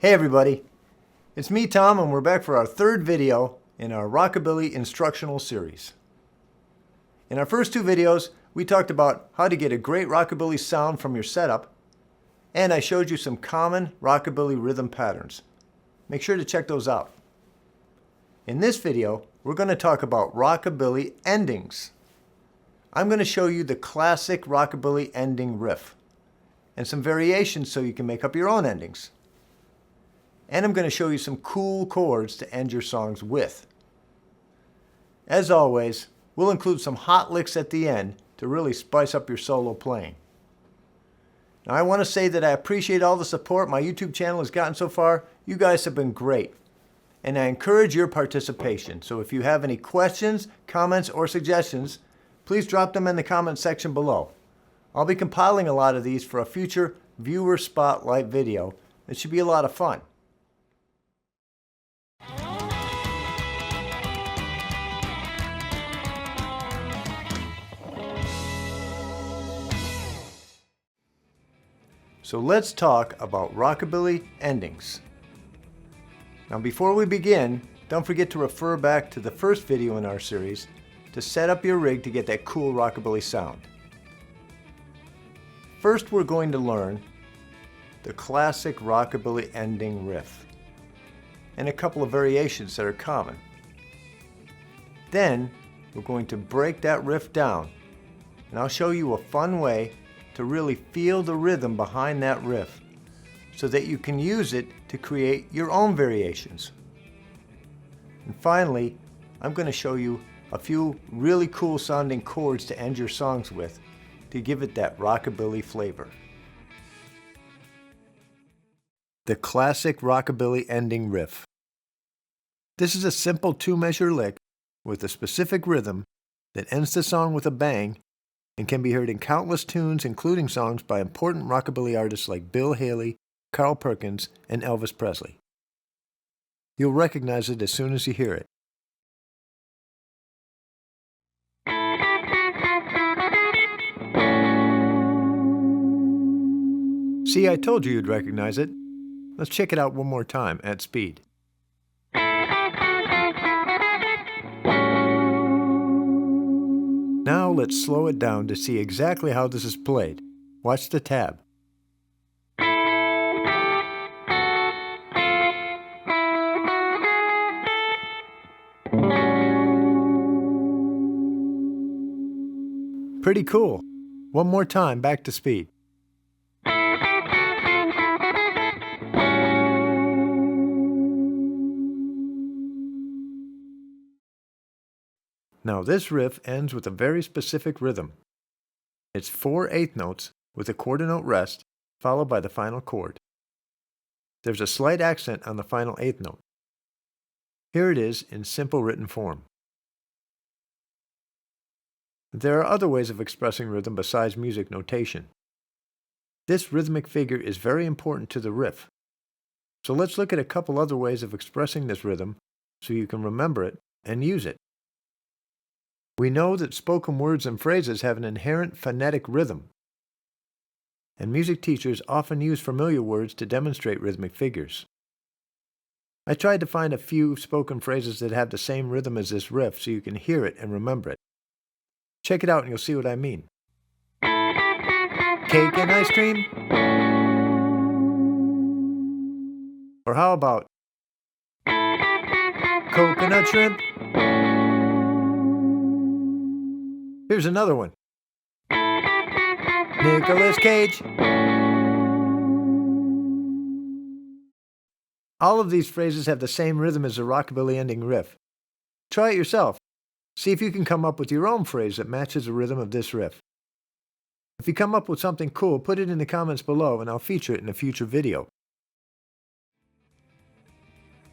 Hey everybody, it's me Tom and we're back for our third video in our Rockabilly instructional series. In our first two videos, we talked about how to get a great Rockabilly sound from your setup, and I showed you some common Rockabilly rhythm patterns. Make sure to check those out. In this video, we're going to talk about Rockabilly endings. I'm going to show you the classic Rockabilly ending riff, and some variations so you can make up your own endings. And I'm going to show you some cool chords to end your songs with. As always, we'll include some hot licks at the end to really spice up your solo playing. Now, I want to say that I appreciate all the support my YouTube channel has gotten so far. You guys have been great. And I encourage your participation. So if you have any questions, comments, or suggestions, please drop them in the comment section below. I'll be compiling a lot of these for a future viewer spotlight video. It should be a lot of fun. So let's talk about Rockabilly endings. Now before we begin, don't forget to refer back to the first video in our series to set up your rig to get that cool Rockabilly sound. First we're going to learn the classic Rockabilly ending riff and a couple of variations that are common. Then we're going to break that riff down, and I'll show you a fun way to really feel the rhythm behind that riff so that you can use it to create your own variations. And finally, I'm going to show you a few really cool sounding chords to end your songs with to give it that Rockabilly flavor. The classic Rockabilly ending riff. This is a simple 2-measure lick with a specific rhythm that ends the song with a bang and can be heard in countless tunes, including songs by important Rockabilly artists like Bill Haley, Carl Perkins, and Elvis Presley. You'll recognize it as soon as you hear it. See, I told you you'd recognize it. Let's check it out one more time at speed. Now let's slow it down to see exactly how this is played. Watch the tab. Pretty cool. One more time, back to speed. Now this riff ends with a very specific rhythm. It's 4 eighth notes with a quarter note rest, followed by the final chord. There's a slight accent on the final eighth note. Here it is in simple written form. There are other ways of expressing rhythm besides music notation. This rhythmic figure is very important to the riff. So let's look at a couple other ways of expressing this rhythm so you can remember it and use it. We know that spoken words and phrases have an inherent phonetic rhythm, and music teachers often use familiar words to demonstrate rhythmic figures. I tried to find a few spoken phrases that have the same rhythm as this riff so you can hear it and remember it. Check it out and you'll see what I mean. Cake and ice cream? Or how about coconut shrimp? Here's another one. Nicolas Cage. All of these phrases have the same rhythm as the Rockabilly ending riff. Try it yourself. See if you can come up with your own phrase that matches the rhythm of this riff. If you come up with something cool, put it in the comments below and I'll feature it in a future video.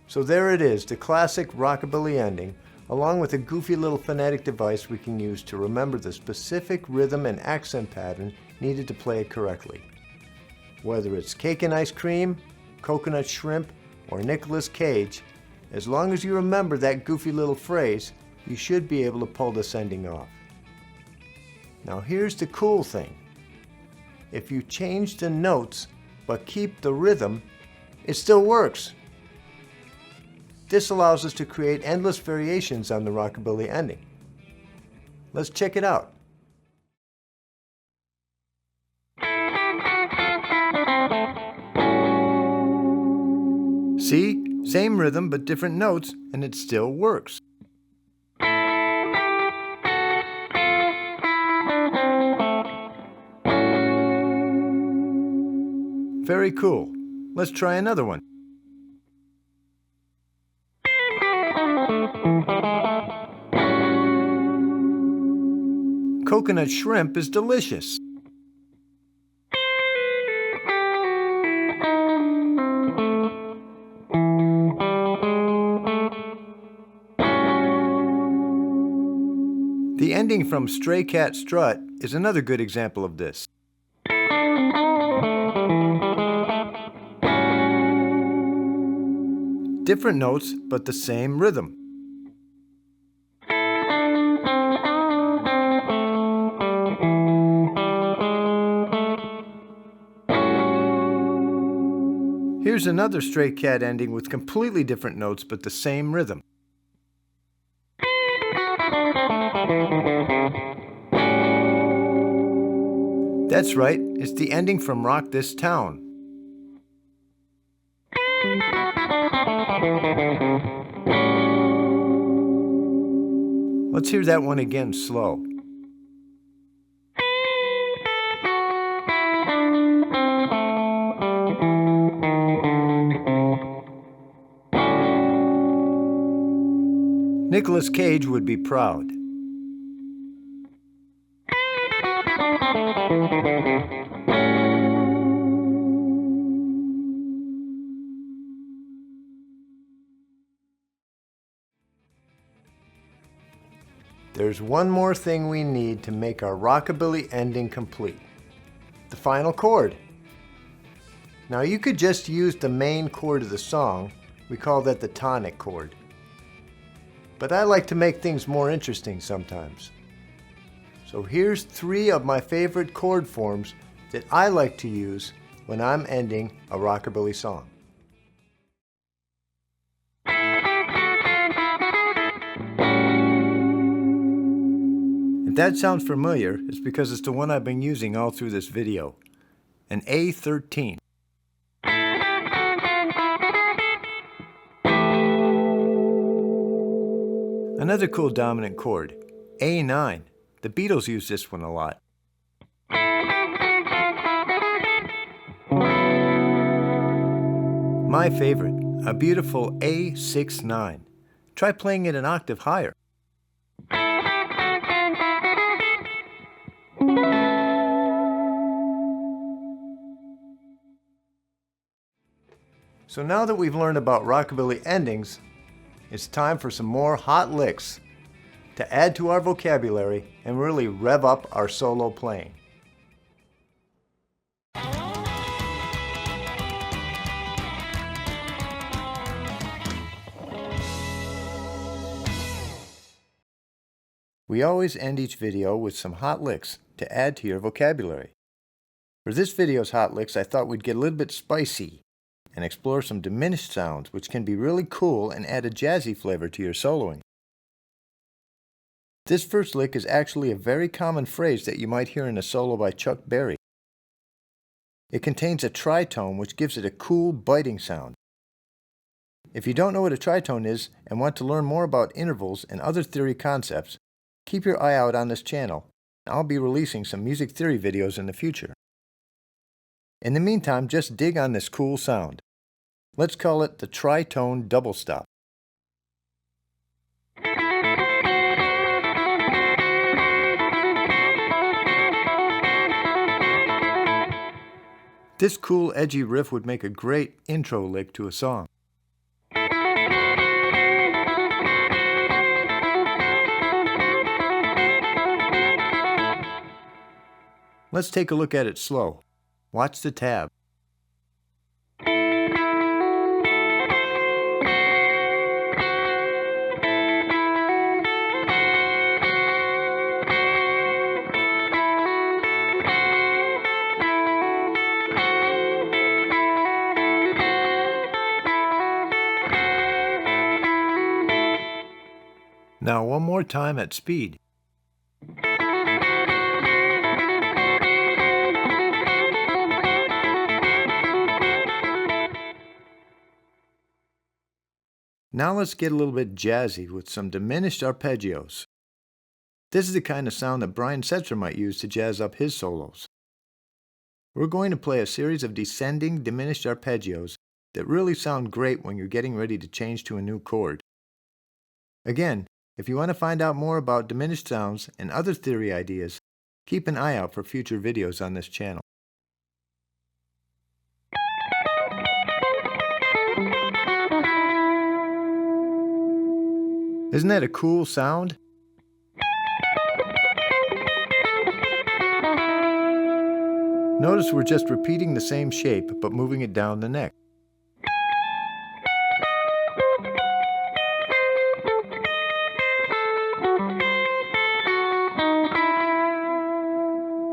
So there it is, the classic Rockabilly ending, along with a goofy little phonetic device we can use to remember the specific rhythm and accent pattern needed to play it correctly. Whether it's cake and ice cream, coconut shrimp, or Nicolas Cage, as long as you remember that goofy little phrase, you should be able to pull this ending off. Now here's the cool thing. If you change the notes but keep the rhythm, it still works. This allows us to create endless variations on the rockabilly ending. Let's check it out. See? Same rhythm but different notes, and it still works. Very cool. Let's try another one. Coconut shrimp is delicious. The ending from Stray Cat Strut is another good example of this. Different notes, but the same rhythm. Here's another Stray Cat ending with completely different notes, but the same rhythm. That's right, it's the ending from Rock This Town. Let's hear that one again slow. Nicolas Cage would be proud. There's one more thing we need to make our rockabilly ending complete. The final chord. Now you could just use the main chord of the song. We call that the tonic chord. But I like to make things more interesting sometimes. So here's 3 of my favorite chord forms that I like to use when I'm ending a rockabilly song. If that sounds familiar, it's because it's the one I've been using all through this video, an A13. Another cool dominant chord, A9. The Beatles use this one a lot. My favorite, a beautiful A69. Try playing it an octave higher. So now that we've learned about rockabilly endings, it's time for some more hot licks to add to our vocabulary and really rev up our solo playing. We always end each video with some hot licks to add to your vocabulary. For this video's hot licks, I thought we'd get a little bit spicy and explore some diminished sounds, which can be really cool and add a jazzy flavor to your soloing. This first lick is actually a very common phrase that you might hear in a solo by Chuck Berry. It contains a tritone, which gives it a cool, biting sound. If you don't know what a tritone is and want to learn more about intervals and other theory concepts, keep your eye out on this channel. I'll be releasing some music theory videos in the future. In the meantime, just dig on this cool sound. Let's call it the tritone double stop. This cool, edgy riff would make a great intro lick to a song. Let's take a look at it slow. Watch the tab. Now one more time at speed. Now let's get a little bit jazzy with some diminished arpeggios. This is the kind of sound that Brian Setzer might use to jazz up his solos. We're going to play a series of descending diminished arpeggios that really sound great when you're getting ready to change to a new chord. Again, if you want to find out more about diminished sounds and other theory ideas, keep an eye out for future videos on this channel. Isn't that a cool sound? Notice we're just repeating the same shape but moving it down the neck.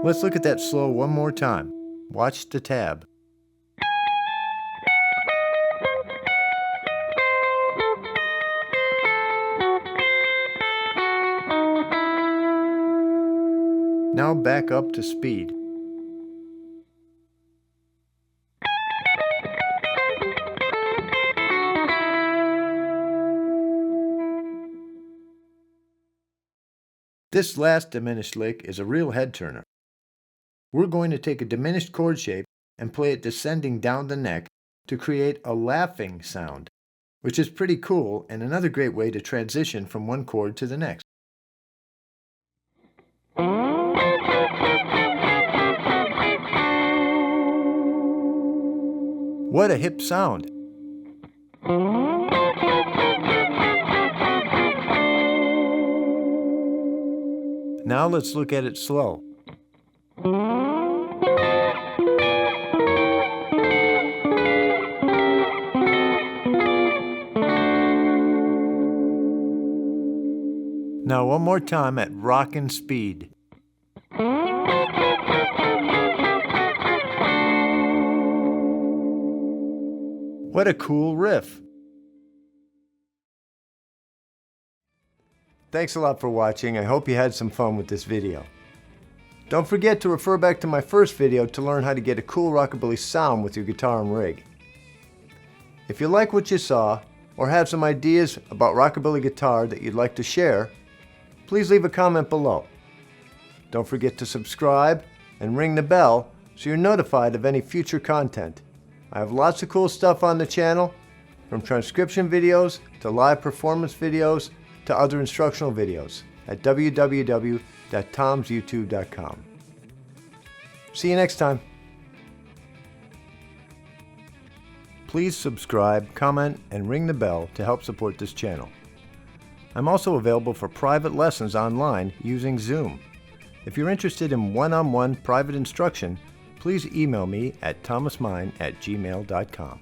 Let's look at that slow one more time. Watch the tab. Now back up to speed. This last diminished lick is a real head turner. We're going to take a diminished chord shape and play it descending down the neck to create a laughing sound, which is pretty cool and another great way to transition from one chord to the next. What a hip sound! Now let's look at it slow. Now one more time at rockin' speed. What a cool riff! Thanks a lot for watching. I hope you had some fun with this video. Don't forget to refer back to my first video to learn how to get a cool rockabilly sound with your guitar and rig. If you like what you saw, or have some ideas about rockabilly guitar that you'd like to share, please leave a comment below. Don't forget to subscribe and ring the bell so you're notified of any future content. I have lots of cool stuff on the channel, from transcription videos to live performance videos to other instructional videos at www.tomsyoutube.com. See you next time. Please subscribe, comment, and ring the bell to help support this channel. I'm also available for private lessons online using Zoom. If you're interested in one-on-one private instruction, please email me at thomasmein@gmail.com.